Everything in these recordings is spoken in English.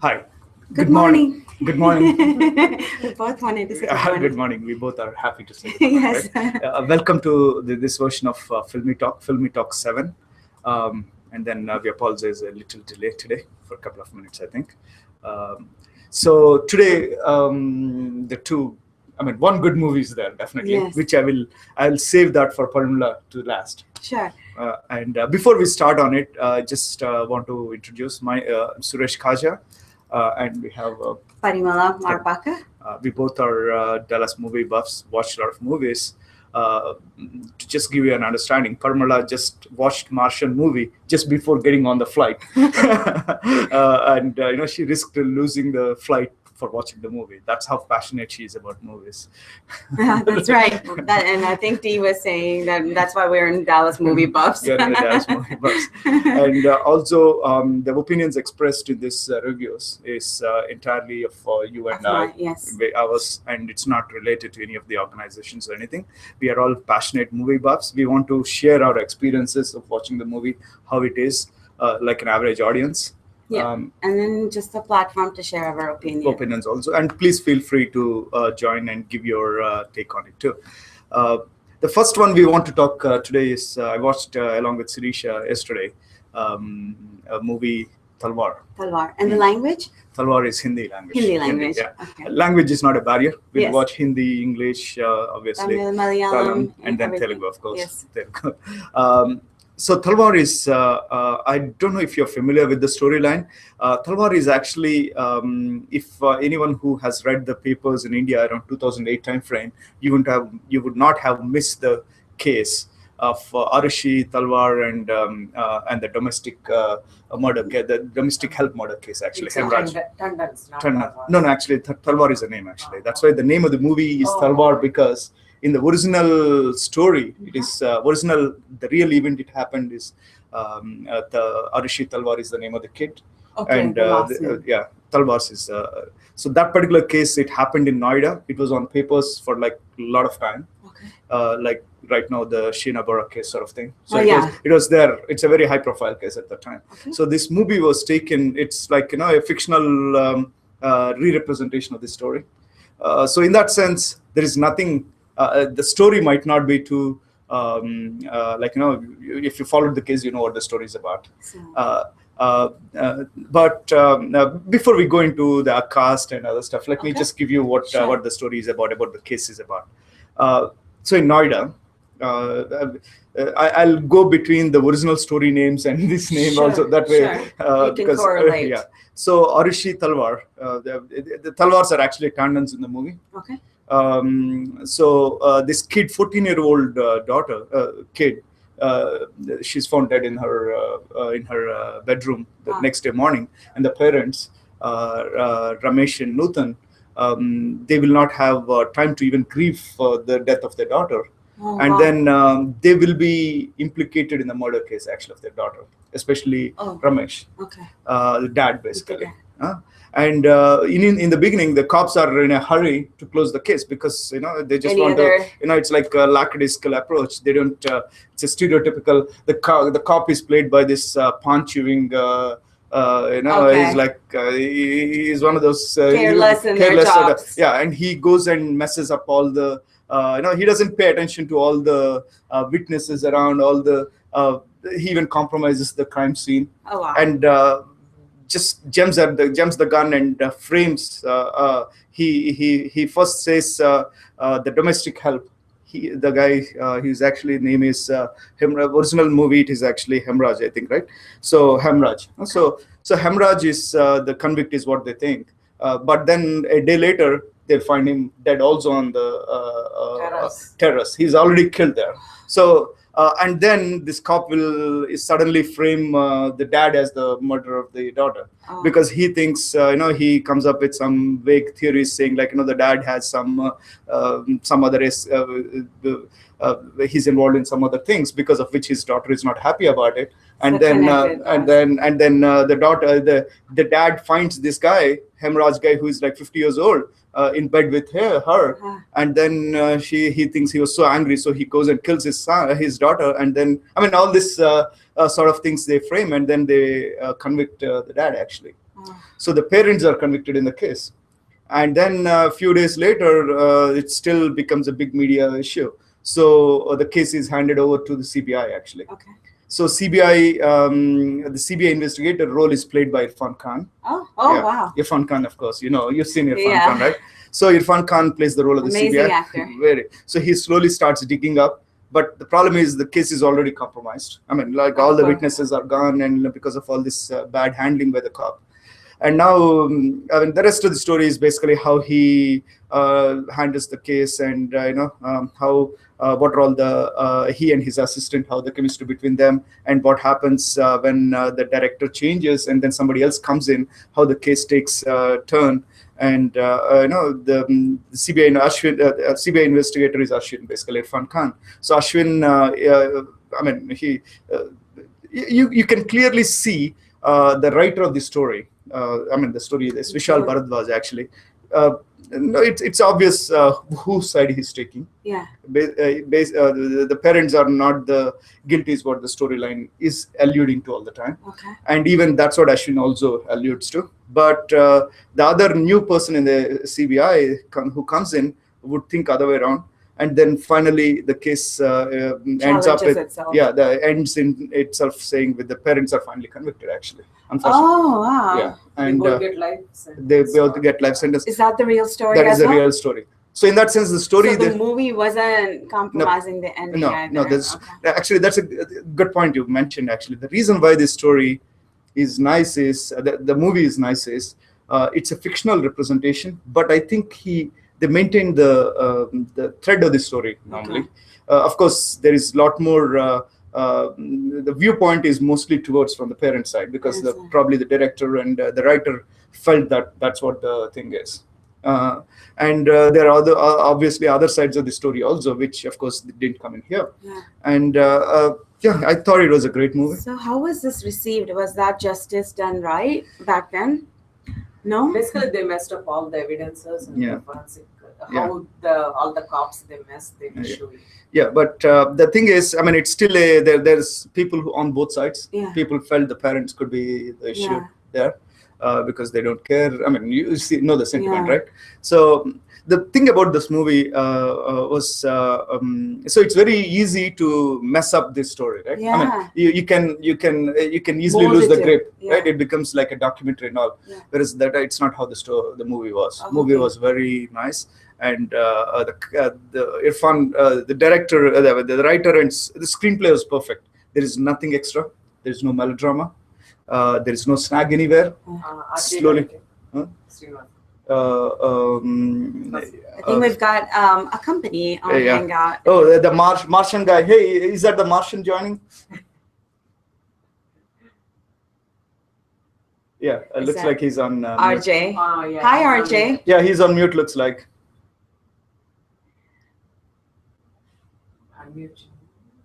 Hi. Good morning. Good morning. We both wanted to say good morning. Good morning. We both are happy to say good morning. Yes. Right? Welcome to this version of Filmi Talk 7. And then we apologize a little delay today for a couple of minutes, I think. So today, one good movie is there, definitely, Yes. which I'll save that for Parimala to last. Sure. And before we start on it, I just want to introduce my Suresh, Kaja, and we have Parimala, Marpaka. we both are Dallas movie buffs, watched a lot of movies. To just give you an understanding, Parimala just watched Martian movie just before getting on the flight. And she risked losing the flight for watching the movie. That's how passionate she is about movies. That's right. And I think Dee was saying that's why we're in Dallas movie buffs. Yeah, in the Dallas movie buffs. And also, the opinions expressed in this reviews is entirely of you and I. Yes. Ours, and it's not related to any of the organizations or anything. We are all passionate movie buffs. We want to share our experiences of watching the movie, how it is, like an average audience. Yeah, and then just a platform to share our opinions also. And please feel free to join and give your take on it too. The first one we want to talk today is I watched along with Sree yesterday a movie Talvar. Talvar. And the language? Talvar is Hindi language. Hindi language. Yeah. Okay. Language is not a barrier. We Yes. watch Hindi, English, obviously, Malayalam, and then everything. Telugu, of course. Yes. Telugu. So Talvar is, I don't know if you're familiar with the storyline. Talvar is actually, if anyone who has read the papers in India around 2008 timeframe, you would not have missed the case of Arushi Talwar and the domestic murder case, the domestic help murder case, actually. Hemraj. No, actually, Talvar is a name, actually. That's why the name of the movie is Talvar, because in the original story, it is the real event it happened is the Arushi Talwar is the name of the kid. Okay, And Talvars is, so that particular case, it happened in Noida. It was on papers for like a lot of time. Okay. Like right now, the Sheena Bora case sort of thing. So it was there. It's a very high profile case at the time. Okay. So this movie was taken, it's like, a fictional re-representation of this story. So in that sense, there is nothing, the story might not be too, if you followed the case, you know what the story is about. But before we go into the cast and other stuff, let me just give you what the story is about the case is about. So in Noida, I'll go between the original story names and this name also. That way, because correlate. So Arushi Talwar, the Talwars are actually tandons in the movie. Okay. So this kid, 14-year-old kid, she's found dead in her bedroom the next day morning, and the parents, Ramesh and Nutan, they will not have time to even grieve for the death of their daughter. Then they will be implicated in the murder case, actually, of their daughter, especially Ramesh, the dad, basically. And in the beginning, the cops are in a hurry to close the case because they just want to, it's like a lackadaisical approach. They don't. It's a stereotypical. The cop is played by this pawn chewing. He's like he's one of those careless in their jobs. And he goes and messes up all the. He doesn't pay attention to all the witnesses around. He even compromises the crime scene. Oh, wow. And just jumps the gun and frames. He first says the domestic help. The guy, his actually name is Hemraj. Original movie, it is actually Hemraj, I think, right? So Hemraj. Okay. So Hemraj is the convict, is what they think. But then a day later, they'll find him dead also on the terrace. He's already killed there. So. And then this cop will suddenly frame the dad as the murderer of the daughter, because he thinks, he comes up with some vague theories saying like, the dad has some other, he's involved in some other things because of which his daughter is not happy about it. And then the daughter, the dad finds this guy, Hemraj guy, who is like 50 years old, in bed with her, and then he thinks he was so angry, so he goes and kills his daughter, and then all this sort of things they frame, and then they convict the dad, actually. So the parents are convicted in the case. And then a few days later, it still becomes a big media issue. So the case is handed over to the CBI, actually. Okay. So CBI, the CBI investigator role is played by Irrfan Khan. Oh, Yeah. wow. Irrfan Khan, of course. You've seen Irrfan Yeah. Khan, right? So Irrfan Khan plays the role of the Amazing CBI. actor. So he slowly starts digging up. But the problem is the case is already compromised. I mean, like all the witnesses are gone, and because of all this bad handling by the cop. And now, I mean, the rest of the story is basically how he handles the case, and how what are all the he and his assistant, how the chemistry between them, and what happens when the director changes and then somebody else comes in, how the case takes a turn. And the CBI CBI investigator is Ashwin, basically Irrfan Khan. So Ashwin, I mean, you can clearly see the writer of the story. I mean, the story is Vishal Bhardwaj, actually. It's obvious whose side he's taking. Yeah. The parents are not the guilty, is what the storyline is alluding to all the time. Okay. And even that's what Ashwin also alludes to. But the other new person in the CBI who comes in would think other way around. And then finally the case ends up with ends in itself saying with the parents are finally convicted, actually, unfortunately. Oh, wow. Yeah. And they both get life sentences. They both get life sentence. Is that the real story? That is the real story. So in that sense, the story. So the movie wasn't compromising the ending. No. Actually, that's a good point you mentioned. Actually, the reason why this story is nice is the movie is nice is it's a fictional representation, but I think they maintain the thread of the story normally. Okay. Of course, there is a lot more. The viewpoint is mostly towards from the parent side, because probably the director and the writer felt that that's what the thing is. And there are obviously other sides of the story also, which of course didn't come in here. Yeah. And I thought it was a great movie. So how was this received? Was that justice done right back then? No? Basically, they messed up all the evidences and the forensic. How all the cops they show you. Yeah, but the thing is, I mean, it's still there's people who on both sides. Yeah. People felt the parents could be the issue there because they don't care. I mean, you know the sentiment, right? So the thing about this movie was so it's very easy to mess up this story, right? Yeah. I mean, you can easily lose the grip, right? It becomes like a documentary and all. Yeah. Whereas it's not how the movie was. Oh, movie was very nice. And the Irrfan, the director, the writer, and the screenplay was perfect. There is nothing extra. There is no melodrama. There is no snag anywhere. Slowly. Huh? I think we've got a company on Hangout. Oh, the Martian guy. Hey, is that the Martian joining? Yeah, it looks like he's on RJ. Yeah, hi, RJ. Yeah, he's on mute, looks like.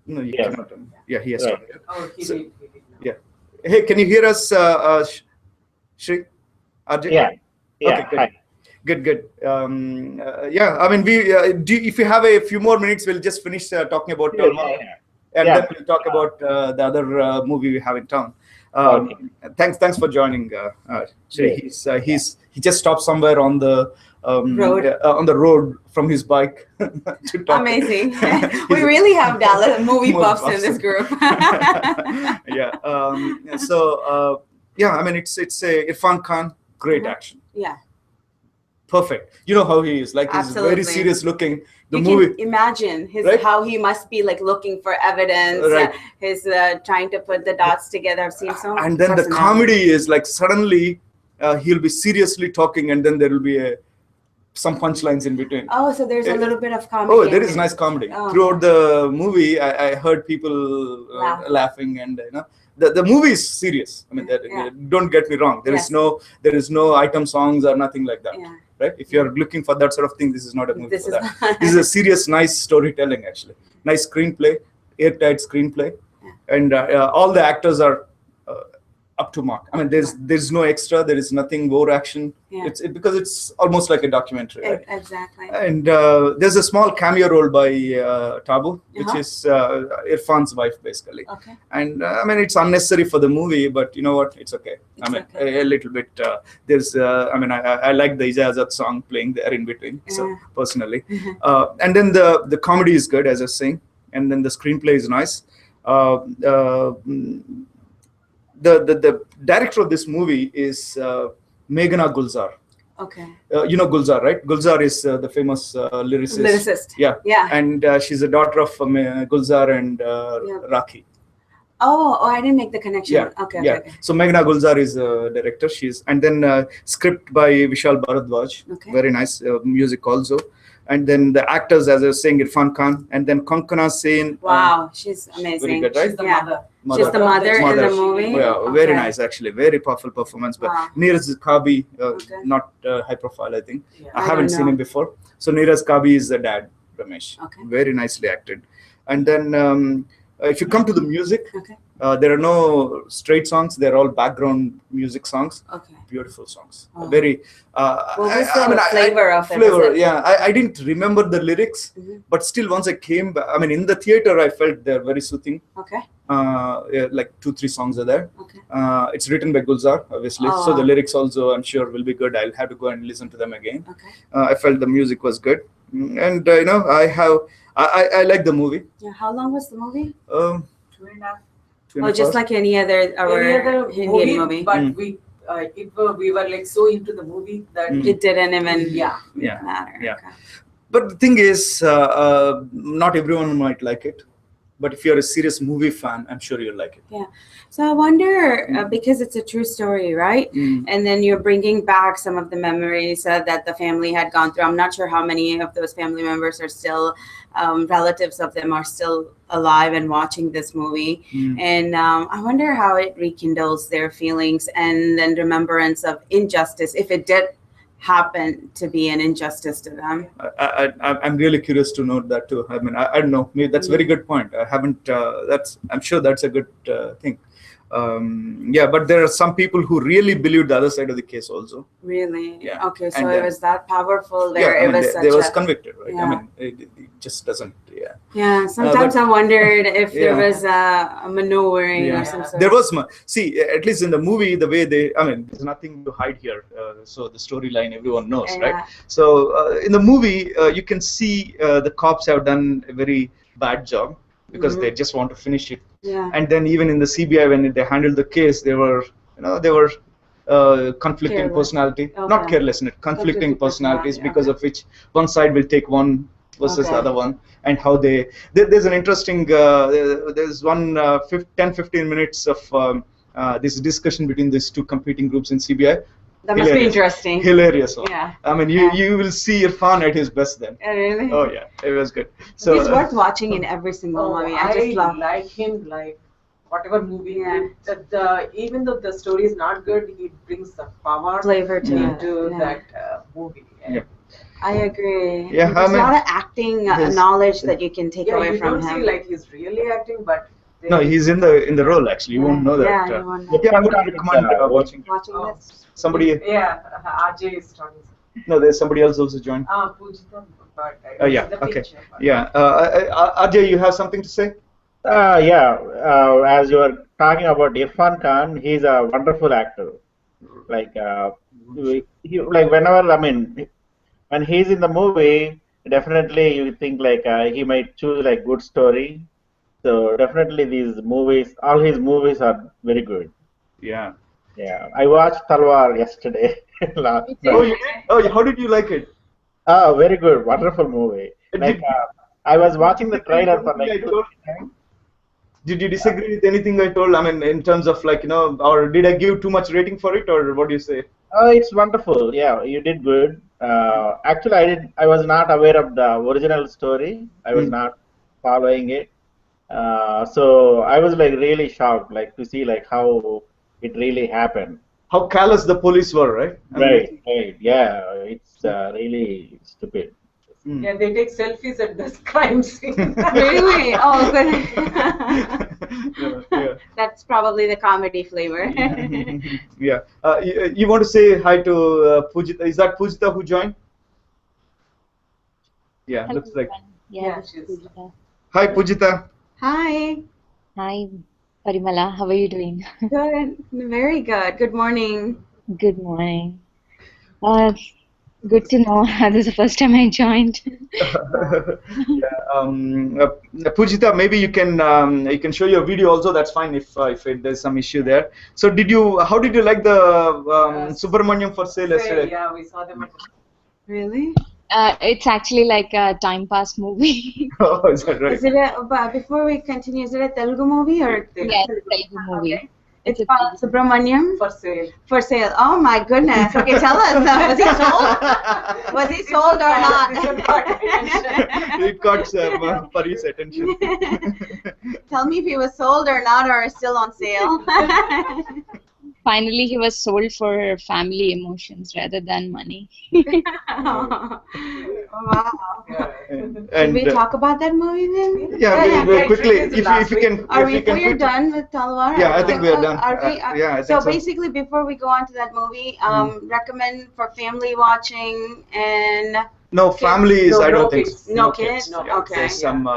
No, you cannot. Yeah, he has to. Oh, he did. Yeah. Hey, can you hear us, Sree? RJ? Yeah. Okay, good. Hi. Good. Yeah, I mean, if you have a few more minutes, we'll just finish talking about Talvar, and then we'll talk about the other movie we have in town. Thanks for joining, Sree. He just stopped somewhere on the road from his bike to talk. Amazing. We really have Dallas movie buffs in this group. Yeah. I mean, it's a Irrfan Khan, great action. Yeah. Perfect. You know how he is. Like, he's very serious looking. You can imagine how he must be like looking for evidence. His trying to put the dots together. I've seen so much. And then the comedy is like suddenly he'll be seriously talking, and then there will be some punchlines in between. Oh, so there's a little bit of comedy. Oh, there is nice comedy throughout the movie. I heard people laughing, and the movie is serious. I mean, don't get me wrong. There is no item songs or nothing like that. Yeah. Right? If you're looking for that sort of thing, this is not a movie for that. This is a serious, nice storytelling, actually. Nice screenplay, airtight screenplay. Yeah. And all the actors are up to mark. I mean, there's no extra. There is nothing more action. Yeah. Because it's almost like a documentary, right? Exactly. And there's a small cameo role by Tabu, which is Irfan's wife, basically. Okay. And I mean, it's unnecessary for the movie, but you know what? It's okay. I mean, a little bit. There's, I mean, I like the Ijazat song playing there in between. So personally, and then the comedy is good, as I was saying, and then the screenplay is nice. The director of this movie is Meghna Gulzar. Okay. You know Gulzar, right? Gulzar is the famous lyricist. Yeah. And she's a daughter of Gulzar and Rakhi. Oh, I didn't make the connection. Yeah. Okay. So Meghna Gulzar is the director. And then script by Vishal Bhardwaj. Okay. Very nice music also. And then the actors, as I was saying, Irrfan Khan, and then Konkona Sen. Wow, she's amazing. Very good, right? She's the mother. She's the mother in the movie. Yeah, very nice, actually. Very powerful performance. But Neeraj Kabi, not high profile, I think. Yeah. I haven't seen him before. So Neeraj Kabi is the dad, Ramesh. Okay. Very nicely acted. And then if you come to the music, there are no straight songs. They're all background music songs. Okay. Beautiful songs. Very. What was the flavor of it? Yeah, I didn't remember the lyrics, but still, once I came back, I mean, in the theater, I felt they're very soothing. Okay. Like 2-3 songs are there. Okay. It's written by Gulzar, obviously. So the lyrics also, I'm sure, will be good. I'll have to go and listen to them again. Okay. I felt the music was good, and you know, I like the movie. Yeah. How long was the movie? 2.5. Oh, just like any other Indian movie. But we were like so into the movie that it didn't even matter. Yeah. Okay. But the thing is, not everyone might like it. But if you're a serious movie fan, I'm sure you'll like it. Yeah. So I wonder, because it's a true story, right? And then you're bringing back some of the memories that the family had gone through. I'm not sure how many of those family members are still, relatives of them are still alive and watching this movie. And I wonder how it rekindles their feelings and then remembrance of injustice, if it did happen to be an injustice to them. I'm really curious to know that too. I mean, I don't know. Maybe that's a very good point. I haven't. I'm sure that's a good thing. But there are some people who really believe the other side of the case also. Really? Yeah. Okay, so it was that powerful. They was convicted, right? I mean, it just doesn't. Yeah. Yeah. Sometimes I wondered if there was a maneuvering or some sort. There was. See, at least in the movie, the way there's nothing to hide here. So the storyline everyone knows, right? So in the movie, you can see the cops have done a very bad job because they just want to finish it. Yeah. And then even in the CBI, when they handled the case, they were conflicting personality, not carelessness, conflicting personalities, because of which one side will take one versus the other one, and how there's an interesting, there's one 10-15 minutes of this discussion between these two competing groups in CBI. That must be interesting. Hilarious one. Yeah. I mean, you will see Irrfan at his best then. Really? Oh yeah, it was good. So he's worth watching in every single movie. I just love like him, like whatever movie. Even though the story is not good, he brings the power flavor into that movie. Yeah. I agree. Yeah, there's a lot of acting knowledge that you can take away from him. You don't see like he's really acting, but no, he's in the role actually. You won't know that. Yeah, you won't know. I would recommend watching this. Somebody. Yeah, Ajay is talking. No, there's somebody else also joined. Poojita. Okay. Yeah. Ajay, you have something to say? As you were talking about Irrfan Khan, he's a wonderful actor. Like, whenever, I mean, when he's in the movie, definitely you think like he might choose like good story. So definitely these movies, all his movies are very good. Yeah. Yeah, I watched Talvar yesterday. Last night. Oh, you did? Oh, how did you like it? Oh, very good, wonderful movie. Like, I was watching the trailer for like 2 times. Did you disagree with anything I told? I mean, in terms of like, or did I give too much rating for it, or what do you say? It's wonderful. Yeah, you did good. Actually, I was not aware of the original story. I was not following it. So I was like really shocked, like to see like how it really happened. How callous the police were, right? Right. Yeah, it's really stupid. Yeah, they take selfies at this crime scene. Really? Oh, good. Yeah. That's probably the comedy flavor. Yeah. You want to say hi to Poojita? Is that Poojita who joined? Yeah, Hello, looks like. everyone. Yeah, This is she's- Poojita. Hi, Poojita. Hi. Hi, Parimala. How are you doing? Good. Very good. Good morning. Good morning. Good to know. This is the first time I joined. Poojita, maybe you can show your video also. That's fine if there's some issue there. So how did you like the Subramanyam for sale yesterday? Yeah, we saw them at the Really? It's actually like a time pass movie. Oh, is that right? Is it before we continue, is it a Telugu movie or? Yeah, it's a Telugu movie. Okay. It's called Subramanyam for sale. for sale. Oh my goodness. Okay, tell us. Was he sold? Was he sold or not? It caught Pari's attention. Tell me if he was sold or not, or is still on sale. Finally, he was sold for family emotions rather than money. Oh, wow. Yeah. Should we talk about that movie then? Yeah, Yeah, quickly. yeah. If you can. Are if we? you can We are quickly- done with Talvar? Yeah, I think we are done. Are we? Yeah, I think so so. basically, before we go on to that movie, recommend for family watching and No, families. No, I don't no think. kids. No kids? No. Yeah, Okay.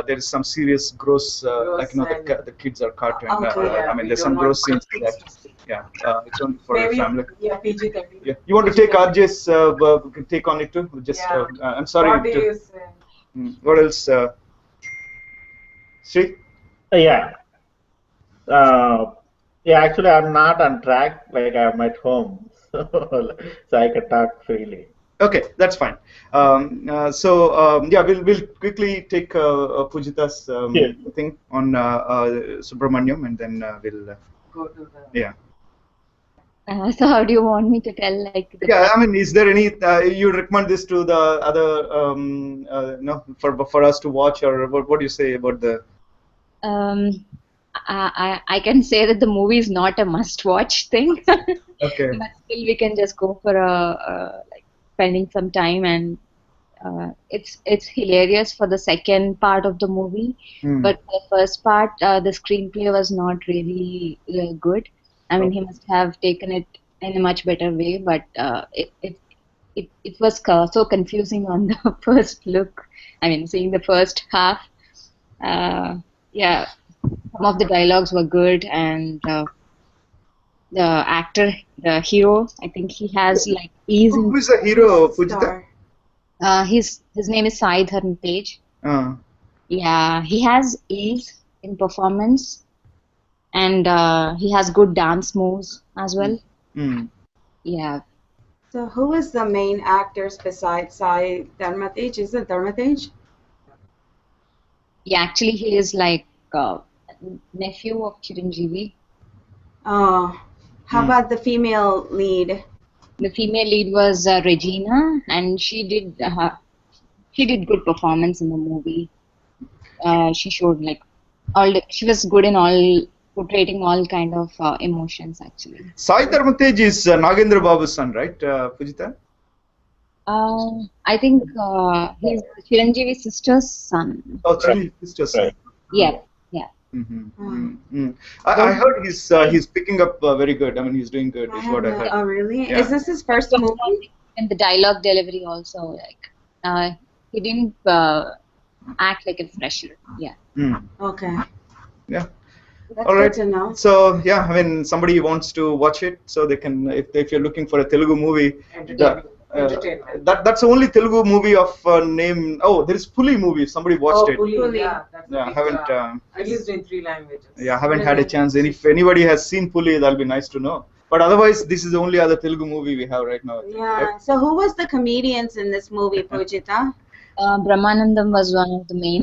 there is some serious gross, like and- the kids are cut, and Okay. Yeah, I mean we there's don't some gross want scenes in that. kids to see. Yeah, it's only for Maybe, family. yeah, PG-13. Yeah, you want to take RJ's take on it too? Just Yeah. I'm sorry. What is, What else? Sree? Yeah. Yeah, actually, I'm not on track. Like, I'm at home, so I can talk freely. Okay, that's fine. Yeah, we'll quickly take Poojita's Yeah. thing on Subramanyam, and then we'll go to the... yeah. So how do you want me to tell like the Yeah, I mean, is there any you recommend this to the other no for us to watch, or what do you say about the? I can say that the movie is not a must-watch thing, Okay. but still we can just go for like spending some time, and it's hilarious for the second part of the movie, but the first part, the screenplay was not really good. I mean, he must have taken it in a much better way, but it was so confusing on the first look. I mean, seeing the first half, yeah, some of the dialogues were good, and the actor, the hero, I think he has like ease in. Who is the hero, Poojita? Star. His name is Sai Dharam Tej. Yeah, he has ease in performance, and he has good dance moves as well. Yeah. So who is the main actors besides Sai Dharam Tej? Is it Dharam Tej? Yeah, actually, he is like nephew of Chiranjeevi. Oh, how about the female lead? The female lead was Regina, and she did good performance in the movie. She showed like she was good in all portraying all kind of emotions actually. Sai Dharam Tej is Nagendra Babu's son, right, Poojita? I think he's Chiranjeevi's sister's son. Oh, Chiranjeevi's sister's son. Right. Yeah. I heard he's picking up very good. I mean, he's doing good. Is what I heard. Oh, really? Yeah. Is this his first movie? And the dialogue delivery also, like he didn't act like a fresher. Yeah. Okay. Yeah. That's All right. good to know. So yeah, I mean, somebody wants to watch it, so they can. If you're looking for a Telugu movie, Entertainment. that's the only Telugu movie of name. Oh, there is Puli movie. If somebody watched it. Puli, yeah. That's Yeah, big, haven't. released in 3 languages. Yeah, haven't had a chance. And if anybody has seen Puli, that'll be nice to know. But otherwise, this is the only other Telugu movie we have right now. I think, Yeah. right? So who was the comedians in this movie, Poojita? Brahmanandam was one of the main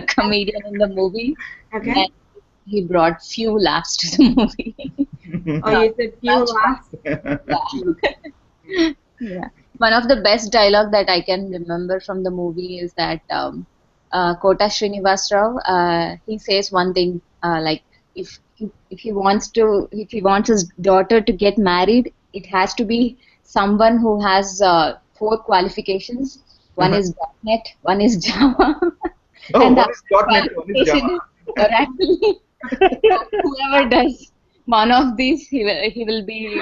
comedian in the movie. Okay. And he brought few laughs to the movie. Oh, you said few laughs. Yeah. One of the best dialogue that I can remember from the movie is that Kota Srinivas Rao, he says one thing like if he wants his daughter to get married, it has to be someone who has 4 qualifications, One is .NET, one is Java. Oh, And one is .NET, one is Java. Oracle. Whoever does one of these, he will be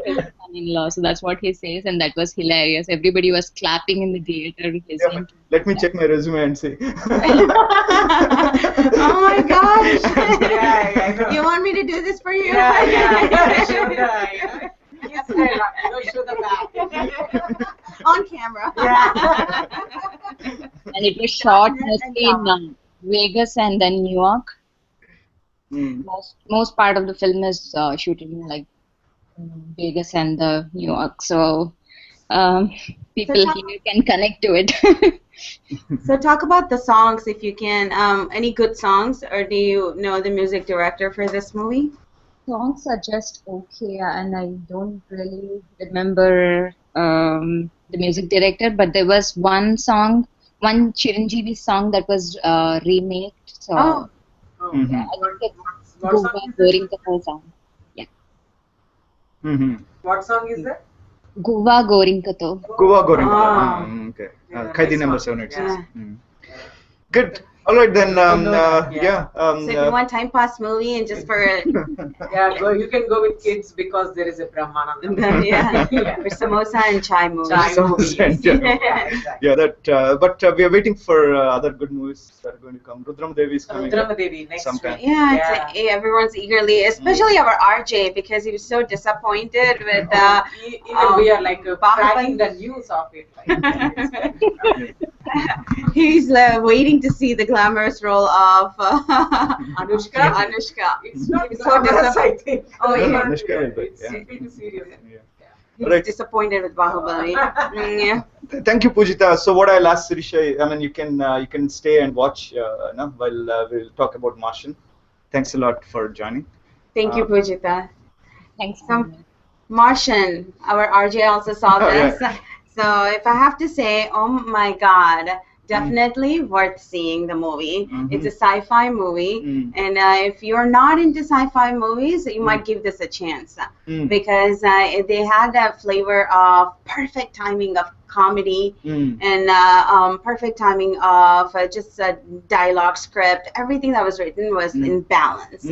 his son-in-law. So that's what he says, and that was hilarious. Everybody was clapping in the theater. Yeah, let me check my resume and see. Oh my gosh! Yeah, You want me to do this for you? yeah. Show the back. On camera. Yeah. And it was shot mostly in Vegas and then New York. Most part of the film is shooted in like Vegas and New York, so people here can connect to it. So talk about the songs if you can. Any good songs, or do you know the music director for this movie? Songs are just okay, and I don't really remember the music director, but there was one song, one Chiranjeevi song that was remade. So Oh. yeah, I think it's What Guva song is Goring Kato song. Yeah, What song is that? Guva Goring Kato. Goa Goring. Ah. Okay. Yeah, Kaidi nice number one. 786. Yeah. Good. All right then. Yeah. So if you want time pass movie and just for Yeah, you can go with kids because there is a Brahmanandam. yeah, for samosa and chai movie. Chai Samosa and chai. Exactly. Yeah, that. But we are waiting for other good movies that are going to come. Rudram Devi is coming. Rudrama Devi next Sometime. week. Yeah, it's everyone's eagerly, especially our RJ, because he was so disappointed with Even we are like Bahubali. tracking the news of it. he's waiting to see the glamorous role of Anushka. It's not He's so disappointed. I think. Oh, yeah. Anushka will be, It's yeah. simply serious. He's Right. disappointed with Bahubali. Yeah. Thank you, Poojita. So what I'll ask Sree, I mean, you can stay and watch while we'll talk about Martian. Thanks a lot for joining. Thank you, Poojita. Thanks. Martian, our RJ also saw this. So if I have to say, oh my God, definitely worth seeing the movie. It's a sci-fi movie, and if you're not into sci-fi movies, you might give this a chance because they had that flavor of perfect timing of comedy and perfect timing of just a dialogue script. Everything that was written was in balance.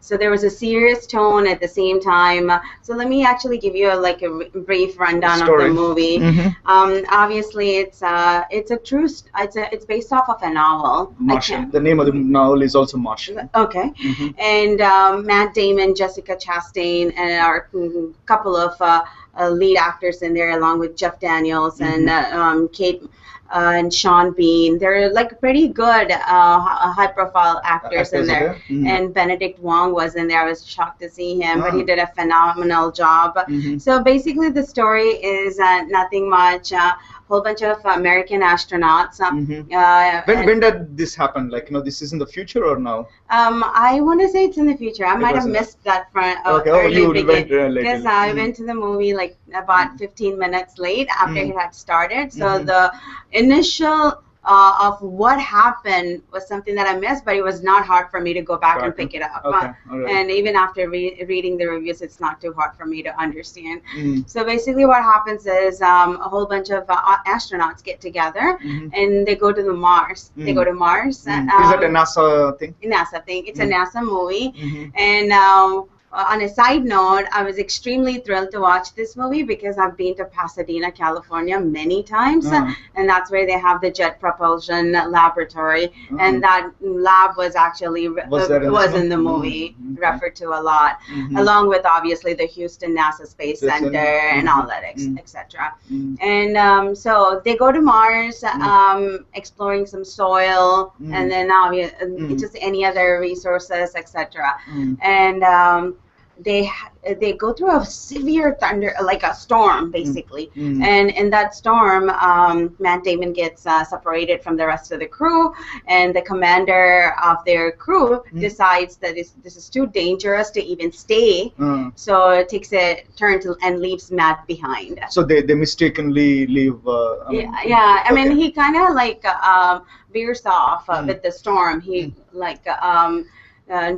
So there was a serious tone at the same time. So let me actually give you a brief rundown of the movie. Obviously, it's based off of a novel. Martian. The name of the novel is also Martian. Okay. And Matt Damon, Jessica Chastain, and a couple of lead actors in there, along with Jeff Daniels and Kate and Sean Bean. They're like pretty good high-profile actors in there. And Benedict Wong was in there. I was shocked to see him, but he did a phenomenal job. So basically, the story is nothing much. Whole bunch of American astronauts. When did this happen? This is in the future or now? I want to say it's in the future. I might have missed that front. You went later. Because I went to the movie about 15 minutes late after it had started. So the initial of what happened was something that I missed, but it was not hard for me to go back and pick it up. Okay. All right. And even after reading the reviews, it's not too hard for me to understand. So basically what happens is a whole bunch of astronauts get together and they go to the Mars. They go to Mars. Is that a NASA thing? NASA thing. It's a NASA movie. And on a side note, I was extremely thrilled to watch this movie because I've been to Pasadena, California many times, and that's where they have the Jet Propulsion Laboratory, and that lab was actually was in the movie, referred to a lot, along with obviously the Houston NASA Space Center and all that, etc. And so they go to Mars, exploring some soil, and then just any other resources, etc. And they go through a severe thunder, like a storm, basically. And in that storm, Matt Damon gets separated from the rest of the crew, and the commander of their crew decides that this is too dangerous to even stay. So it takes a turn and leaves Matt behind. So they mistakenly leave. I mean, he kind of veers off with the storm. He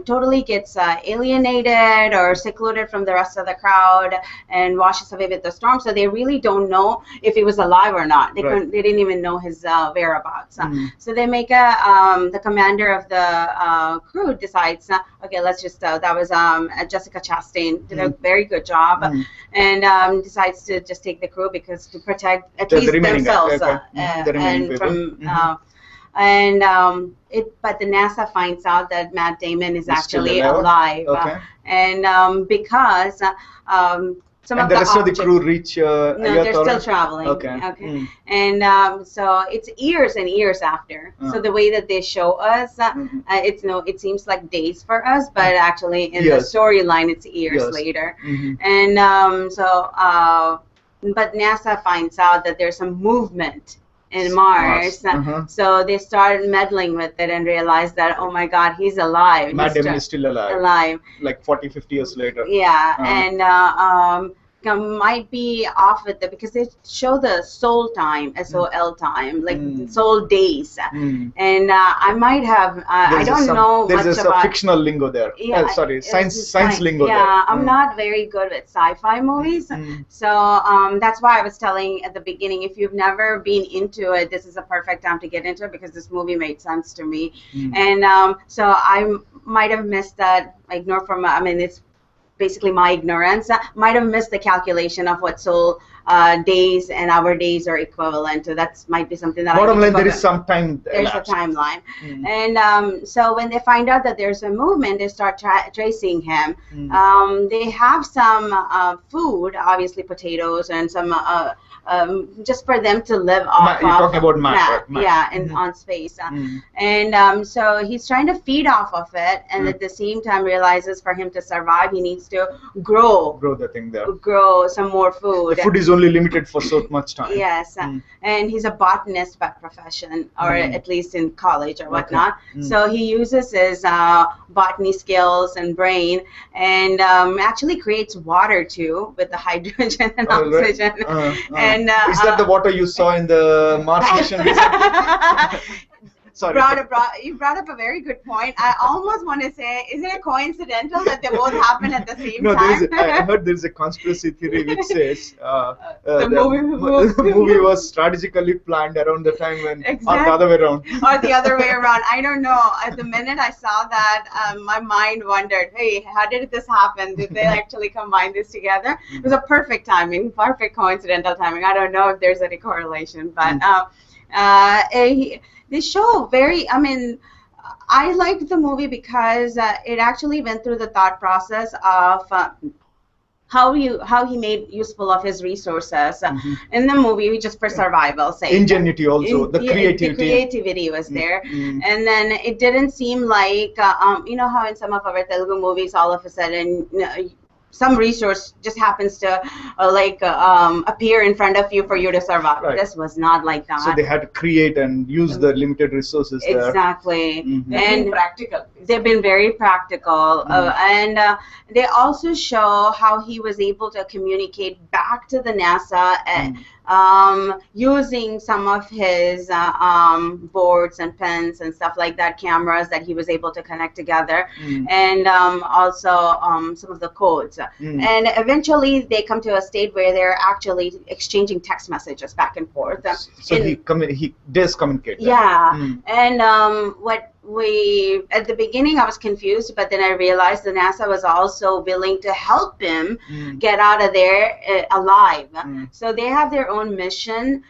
totally gets alienated or secluded from the rest of the crowd and washes away with the storm. So they really don't know if he was alive or not. They they didn't even know his whereabouts. So they make the commander of the crew decides, okay, let's just that was Jessica Chastain did a very good job, and decides to just take the crew because to protect at least themselves and from. But the NASA finds out that Matt Damon is actually alive, and because some and of the rest of the objects, crew reach. no, they're still traveling. And so it's years and years after. So the way that they show us, it seems like days for us, but actually in the storyline, it's years later. And but NASA finds out that there's some movement in Mars. So they started meddling with it and realized that, oh my God, he's alive. Matt Damon is still alive. Like 40, 50 years later. Yeah, and might be off with it because they show the soul time, SOL time, like soul days. And I might have, I don't know much about... There's a fictional lingo there. Yeah, science lingo there. Yeah, I'm not very good with sci-fi movies. So that's why I was telling at the beginning, if you've never been into it, this is a perfect time to get into it because this movie made sense to me. And so I might have missed that, ignore from, I mean, it's basically my ignorance. Might have missed the calculation of what soul days and hour days are equivalent to. That might be something that bottom line, there is some time. There's a timeline. And so when they find out that there's a movement, they start tracing him. They have some food, obviously potatoes and some just for them to live off. You're talking about Matt, right? Yeah, and on space. And so he's trying to feed off of it, and at the same time realizes for him to survive, he needs to grow the thing there. Grow some more food. The food is only limited for so much time. Yes, and he's a botanist by profession, or at least in college or whatnot. So he uses his botany skills and brain, and actually creates water too with the hydrogen and oxygen. And is that the water you saw in the Mars mission? Sorry. You brought up a very good point. I almost want to say, is it coincidental that they both happen at the same time? I heard there's a conspiracy theory which says the movie was strategically planned around the time when, or the other way around. Or the other way around. I don't know. At the minute I saw that, my mind wondered, hey, how did this happen? Did they actually combine this together? It was a perfect timing, perfect coincidental timing. I don't know if there's any correlation, but they show I liked the movie because it actually went through the thought process of how he made useful of his resources in the movie just for survival sake. Ingenuity also, the creativity. The creativity was there. And then it didn't seem like, you know how in some of our Telugu movies all of a sudden some resource just happens to appear in front of you for you to survive. Right. This was not like that. So they had to create and use the limited resources there. Exactly. And practical. They've been very practical. And they also show how he was able to communicate back to the NASA using some of his boards and pens and stuff like that, cameras that he was able to connect together, and also some of the codes. And eventually they come to a state where they're actually exchanging text messages back and forth. So he does communicate. Yeah. And at the beginning I was confused, but then I realized the NASA was also willing to help him get out of there alive. So they have their own mission.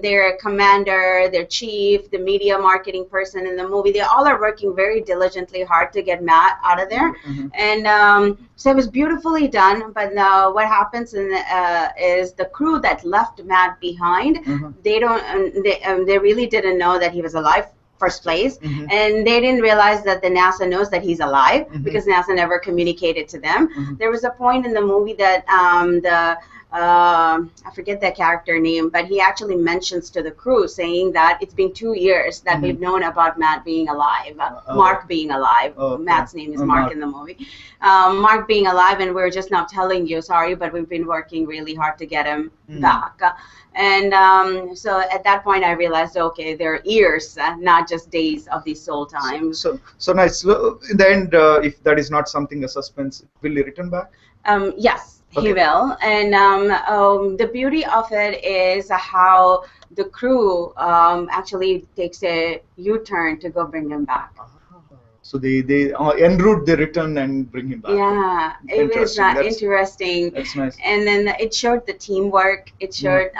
Their commander, their chief, the media marketing person in the movie, they all are working very diligently hard to get Matt out of there. And so it was beautifully done. But now what happens is the crew that left Matt behind, they really didn't know that he was alive first place, and they didn't realize that the NASA knows that he's alive because NASA never communicated to them. There was a point in the movie that I forget that character name, but he actually mentions to the crew saying that it's been 2 years that we've known about Matt being alive, Mark being alive. Matt's name is Mark in the movie. Mark being alive, and we're just now telling you, sorry, but we've been working really hard to get him back. And so at that point I realized, okay, there are ears, not not just days of these soul times. So nice. So in the end, if that is not something a suspense, will he return back? Yes, Okay. he will. And the beauty of it is how the crew actually takes a U-turn to go bring him back. So they en route they return and bring him back. Yeah, it was interesting. That's nice. And then it showed the teamwork. It showed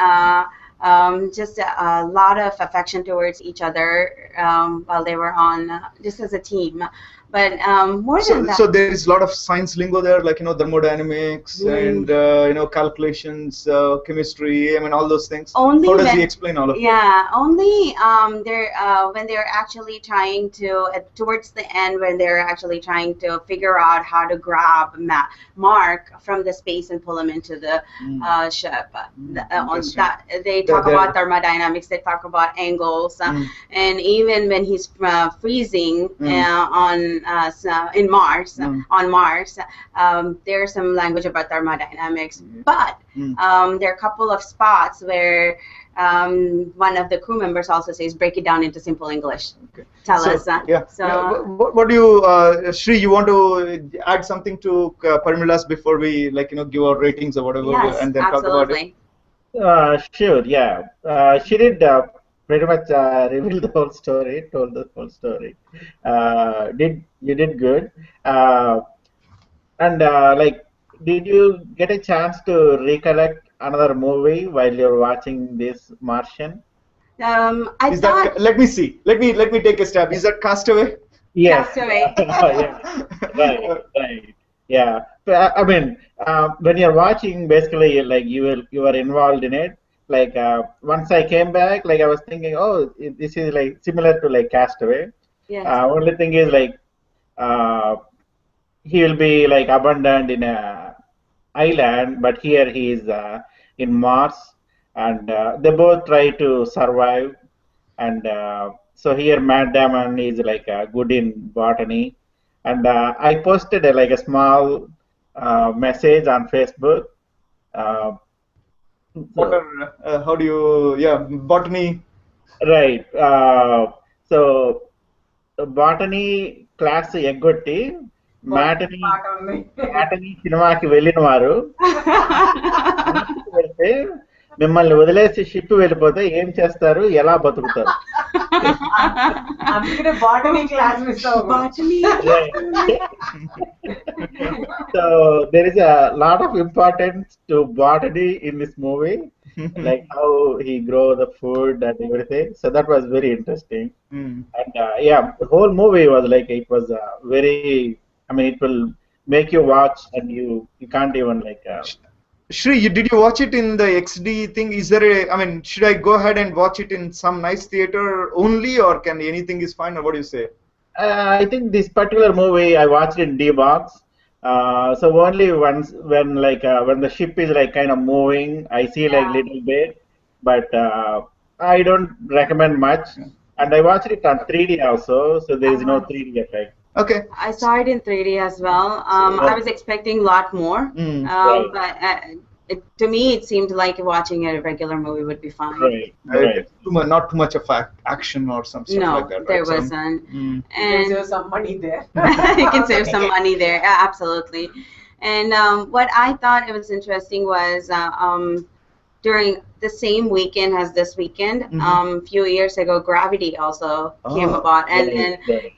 just a lot of affection towards each other while they were on, just as a team. But more than that, so there is a lot of science lingo there, like thermodynamics and calculations, chemistry. I mean, all those things. Only how does he explain all of it? Yeah, only when they're actually trying to towards the end, when they're actually trying to figure out how to grab Mark from the space and pull him into the ship. On that, they talk about thermodynamics. They talk about angles, and even when he's freezing in Mars, on Mars, there's some language about thermodynamics. But there are a couple of spots where one of the crew members also says, "Break it down into simple English." Okay. Tell us. What do you, Sree? You want to add something to Parimala's before we give our ratings or whatever, and then absolutely. talk about it? Sure. Yeah. She did. Pretty much revealed the whole story, told the whole story. You did good, and did you get a chance to recollect another movie while you're watching this Martian? Let me see. Let me take a stab. Is that Castaway? Yes. Castaway. Yeah. Right. Yeah. I mean, when you're watching, basically, you are involved in it. Once I came back, I was thinking, oh, this is similar to Castaway. Yes. Only thing is he will be abandoned in a island, but here he is in Mars, and they both try to survive. And so here Matt Damon is good in botany, and I posted a small message on Facebook. How do you, botany? Right. So botany class eggoti, matani సినిమాకి వెళ్ళిన వారు వెళ్తే మిమ్మల్ని వదిలేసి ship వెళ్ళిపోతే ఏం చేస్తారు, ఎలా బతుకుతారు? అందుకనే botany class miss Botany. So there is a lot of importance to botany in this movie, how he grow the food and everything. So that was very interesting. And the whole movie was it was very. I mean, it will make you watch, and you can't even Sree, did you watch it in the XD thing? Is there should I go ahead and watch it in some nice theater only, or can anything is fine, or what do you say? I think this particular movie I watched in D-Box. So only once when the ship is kind of moving, I see little bit, but I don't recommend much. And I watched it on 3D also, so there is no 3D effect. Okay. I saw it in 3D as well. I was expecting a lot more, but to me it seemed like watching a regular movie would be fine. Right. Not too much of action or some stuff like that. No, there wasn't. And there's some money there. You can save some money there. Absolutely. And what I thought it was interesting was during the same weekend as this weekend, few years ago, Gravity also came about, and then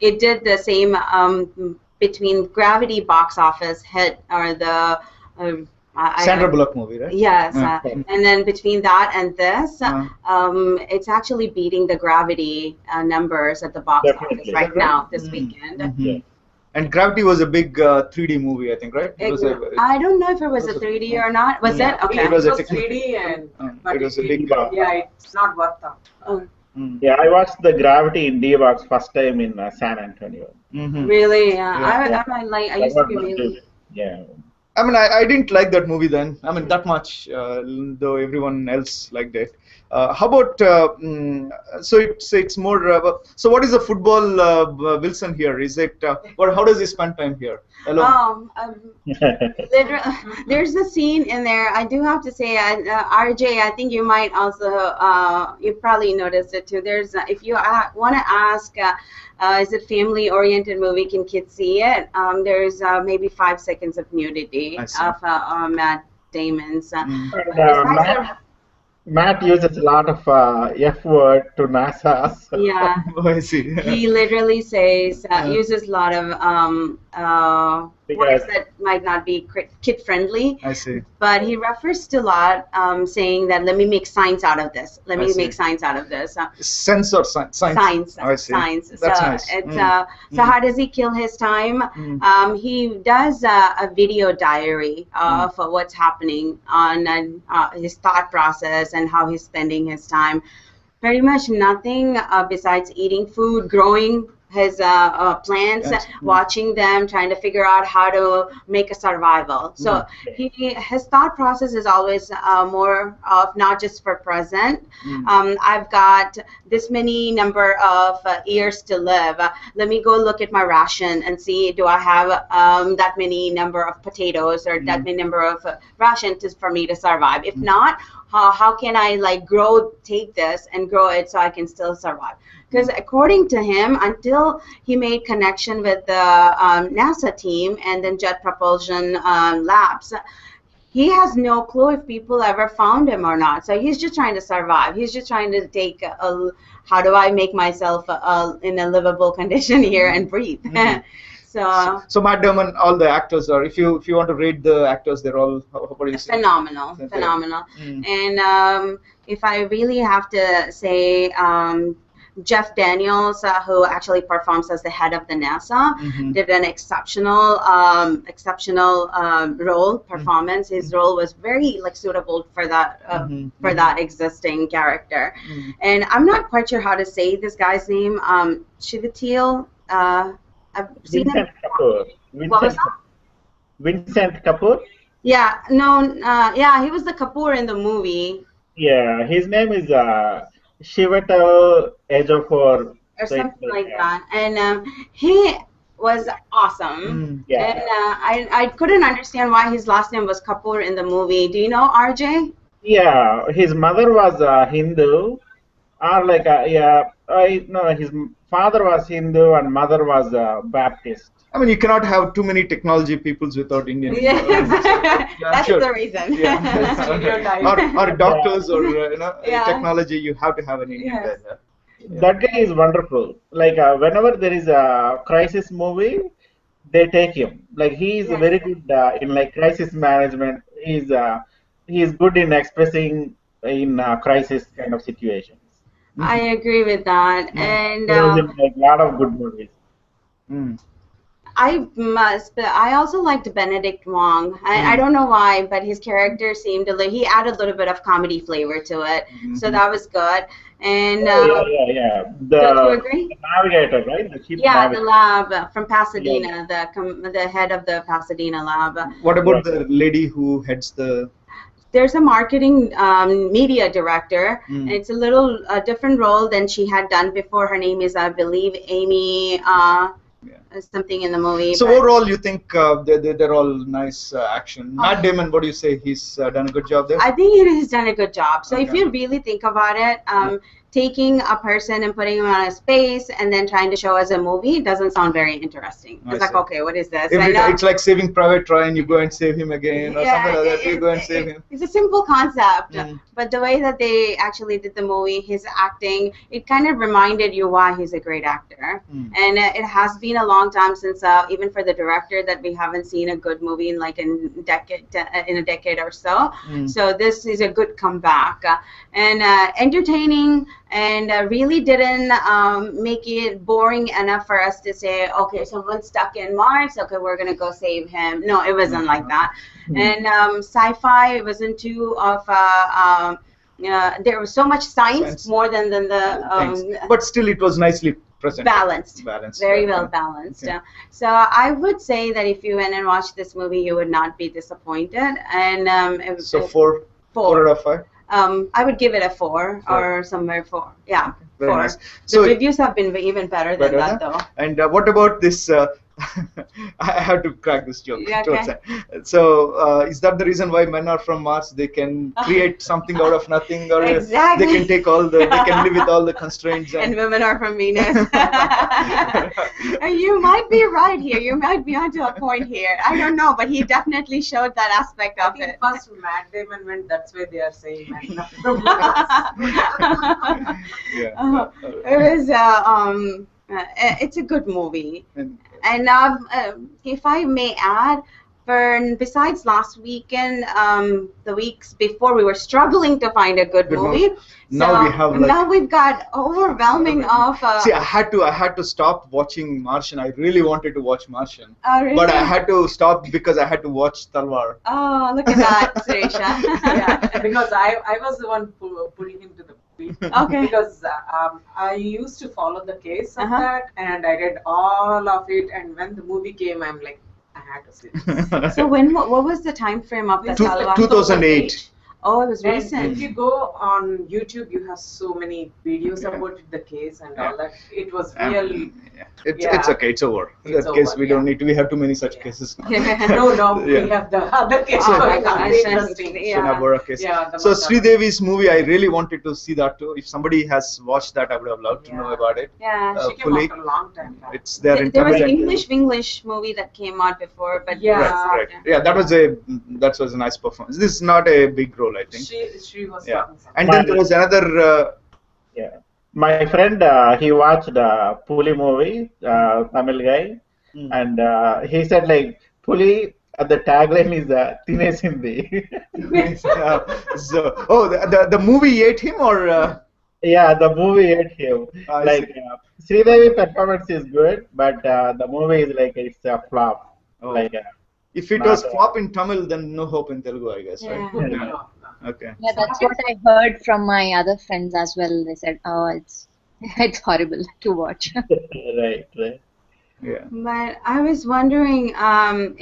it did the same between Gravity box office hit or the Sandra Bullock movie, right? Yes, and then between that and this, it's actually beating the Gravity numbers at the box office right now this weekend. And Gravity was a big 3D movie, I think, right? I don't know if it was a 3D or not. Was it? Okay. It was 3D, but it was a big. It's not worth it. Yeah, I watched the Gravity in D-Box first time in San Antonio. Really? I used to be really. Yeah. I mean, I didn't like that movie then. I mean, that much, though everyone else liked it. How about so it's more. So what is the football Wilson here? Is it or how does he spend time here? Alone? Literally, there's a scene in there. I do have to say, RJ, I think you might also you probably noticed it too. There's if you want to ask. Is it family-oriented movie? Can kids see it? There's maybe 5 seconds of nudity of Matt Damon's. Matt uses a lot of F word to NASA. So. Yeah. Oh, I see. He literally says, uses a lot of words that might not be kid-friendly. I see. But he refers to a lot, saying that, let me make science out of this. Let me make science out of this. Sense or science? Science. I see. Science. That's so nice. It's, so how does he kill his time? He does a video diary of what's happening on his thought process and how he's spending his time. Pretty much nothing besides eating food, growing his plants, watching them, trying to figure out how to make a survival. So his thought process is always more of not just for present. I've got this many number of years to live. Let me go look at my ration and see, do I have that many number of potatoes or that many number of rations for me to survive? If not, how can I take this and grow it so I can still survive? Because according to him, until he made connection with the NASA team and then Jet Propulsion Labs, he has no clue if people ever found him or not. So he's just trying to survive. He's just trying to take how do I make myself in a livable condition here and breathe. So Matt Damon, all the actors are. If you want to rate the actors, they're all. What do you say? Phenomenal. And if I really have to say. Jeff Daniels, who actually performs as the head of the NASA, did an exceptional role performance. His role was very suitable for that existing character. And I'm not quite sure how to say this guy's name. Shivatil. I've seen him. Vincent Kapoor. Yeah. No. Yeah. He was the Kapoor in the movie. Yeah. His name is. Shivatal Ejiofor or something like that, and he was awesome. And I couldn't understand why his last name was Kapoor in the movie. Do you know, RJ? Yeah, his mother was Hindu, or his father was Hindu and mother was Baptist. I mean, you cannot have too many technology peoples without Indian. That's the reason. Or doctors or technology, you have to have an Indian there. That guy is wonderful. Whenever there is a crisis movie, they take him. He is very good in crisis management. He's good in expressing in crisis kind of situations. I agree with that, and a lot of good movies. I also liked Benedict Wong. I don't know why, but his character seemed he added a little bit of comedy flavor to it, so that was good. And don't you agree? The navigator, right? The ship navigator. The lab from Pasadena, the head of the Pasadena lab. What about the lady who heads the? There's a marketing media director. And it's a little different role than she had done before. Her name is, I believe, Amy. Something in the movie. So overall, you think they're all nice action. Matt Damon, what do you say? He's done a good job there? I think he's done a good job. So if you really think about it, taking a person and putting him on a space and then trying to show as a movie doesn't sound very interesting. It's okay, what is this? It's like Saving Private Ryan. You go and save him again, or something like that. You go and save him. It's a simple concept, but the way that they actually did the movie, his acting, it kind of reminded you why he's a great actor. And it has been a long time since, even for the director, that we haven't seen a good movie in a decade or so. So this is a good comeback and entertaining. And really didn't make it boring enough for us to say, okay, someone's stuck in Mars, okay, we're going to go save him. No, it wasn't like that. And sci-fi, it wasn't too of there was so much science more than the... but still, it was nicely present. Balanced. Very right. well balanced. Okay. So I would say that if you went and watched this movie, you would not be disappointed. And So four out of 5. I would give it a 4 or somewhere 4. Yeah, Very 4. nice. The So reviews have been even better than that, though. And what about this? I have to crack this joke. Yeah, okay. So is that the reason why men are from Mars? They can create something out of nothing, or Exactly. they can take they can live with all the constraints. And women are from Venus. You might be right here. You might be onto a point here. I don't know, but he definitely showed that aspect of it. First, Matt Damon went. That's why they are saying men are from It was it's a good movie, and if I may add, besides last weekend, the weeks before we were struggling to find a good movie. Now we have now we've got overwhelming of. See, I had to stop watching Martian. I really wanted to watch Martian, really? but I had to stop because I had to watch Talvar. Oh, look at that, Suresh. Yeah, because I was the one pulling him to the movie. Okay. Because I used to follow the case of that, and I read all of it. And when the movie came, I'm like, I had to see this. So what was the time frame of the Talvar? 2008. Oh, it was And recent. if you go on YouTube, you have so many videos about the case and all that. It was really. It's okay. It's over. It's That case over, we don't need to. We have too many such cases. No, we have the other case. Oh my gosh. Interesting. Sonabora case. Yeah, So Sree Devi's movie, I really wanted to see that too. If somebody has watched that, I would have loved to know about it. Yeah. She came fully. after a long time back. It's there in There was Tamil an and English movie that came out before, but Right. Yeah, that was a nice performance. This is not a big role, I think. She was Yeah. talking something. And then there was another. My friend, he watched Puli movie, Tamil guy, and he said like Puli. The tagline is Teenage Hindi. The movie ate him, or Yeah, the movie ate him. Like Sree Devi performance is good, but the movie is like it's a flop. Oh. Like if it was flop in Tamil, then no hope in Telugu, I guess, right? Yeah. Okay. Yeah, that's what I heard from my other friends as well. They said, "Oh, it's horrible to watch." right. Yeah. But I was wondering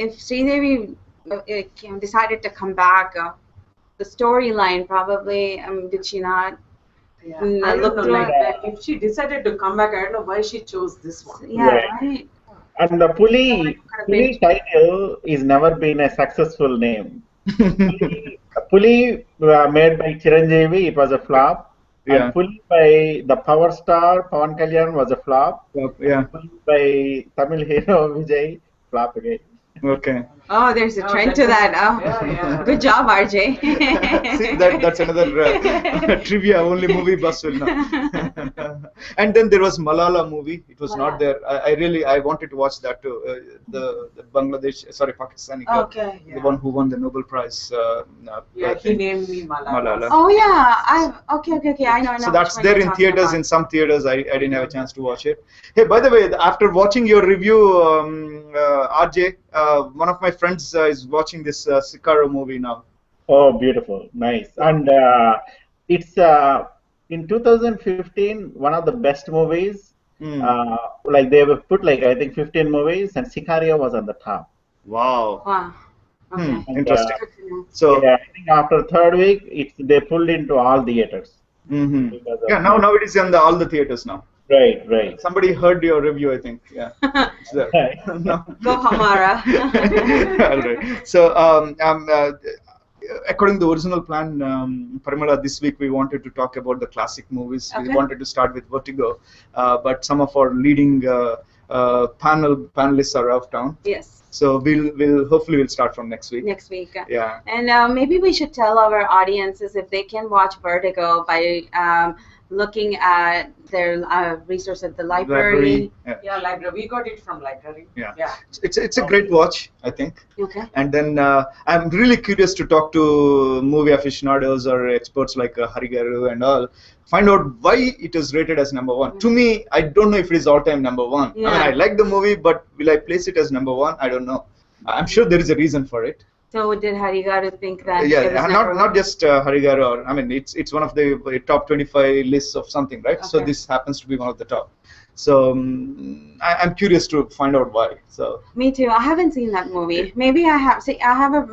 if Sree Devi decided to come back. The storyline probably did she not? Yeah. I Look don't know, like like if she decided to come back, I don't know why she chose this one. Yeah, right. And the Puli title is never been a successful name. Puli made by Chiranjeevi, it was a flop. Yeah. And Puli by the power star Pawan Kalyan was a flop. Yeah. Puli by Tamil hero Vijay, flop again. Okay. Oh, there's a trend to that. Oh, Yeah. good job, RJ. See, that's another trivia. Only movie bus will know. And then there was Malala movie. It was not there. I wanted to watch that too. The Pakistani girl, Okay. the one who won the Nobel Prize. He named me Malala. Oh yeah. Okay. I know. So that's there in theaters. In some theaters, I didn't have a chance to watch it. Hey, by the way, after watching your review, RJ, one of my friends is watching this Sicario movie now. Oh, beautiful, nice. And it's in 2015 one of the best movies. Like they have put like I think 15 movies, and Sicario was on the top. Wow. Okay. Interesting. So Yeah, I think after third week, they pulled into all theaters. Yeah, now it is in all the theaters now. Right. Somebody heard your review, I think. Yeah. It's there. No. Go Hamara. All right. So, according to the original plan, Parimala, this week we wanted to talk about the classic movies. Okay. We wanted to start with Vertigo, but some of our leading panelists are out of town. Yes. So hopefully we'll start from next week. Next week. Yeah. And maybe we should tell our audiences if they can watch Vertigo by looking at their resource at the library. Yeah, library. We got it from library. Yeah. It's a great watch, I think. Okay. And then I'm really curious to talk to movie aficionados or experts like Harigaru and all. Find out why it is rated as number one. To me, I don't know if it is all-time number one. Yeah. I mean, I like the movie, but will I place it as number one? I don't know. I'm sure there is a reason for it. So did Harigaru think that? Yeah, it was not just Harigaru. Or, I mean, it's one of the top 25 lists of something, right? So Okay. this happens to be one of the top. So I'm curious to find out why. So me too. I haven't seen that movie. Maybe I have. See, I have a.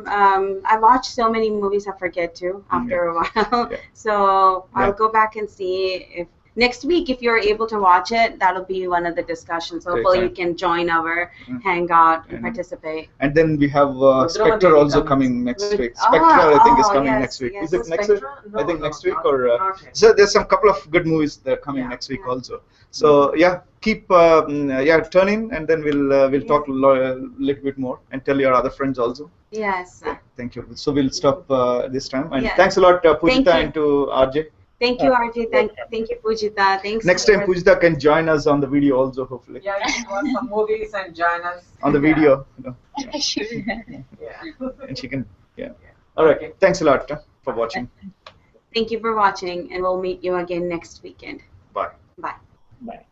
I watched so many movies I forget to after a while. So I'll go back and see if next week, if you're able to watch it, that'll be one of the discussions. Hopefully, you can join our hangout and participate. And then we have Spectre also coming next week. Spectre, I think, is coming next week. Is it next week? No, I think next week not yet. so there's some couple of good movies that are coming next week also. So yeah, keep turn in, and then we'll talk a little bit more and tell your other friends also. Yes. Thank you. So we'll stop this time. And thanks a lot, Poojita, and to RJ. Thank you, RJ. Thank you, Poojita. Thanks. Next time, Poojita can join us on the video also, hopefully. Yeah, you can watch some movies and join us. On the video. Yeah. And she can, All right. Okay. Thanks a lot for watching. Thank you for watching, and we'll meet you again next weekend. Bye. Bye. Bye.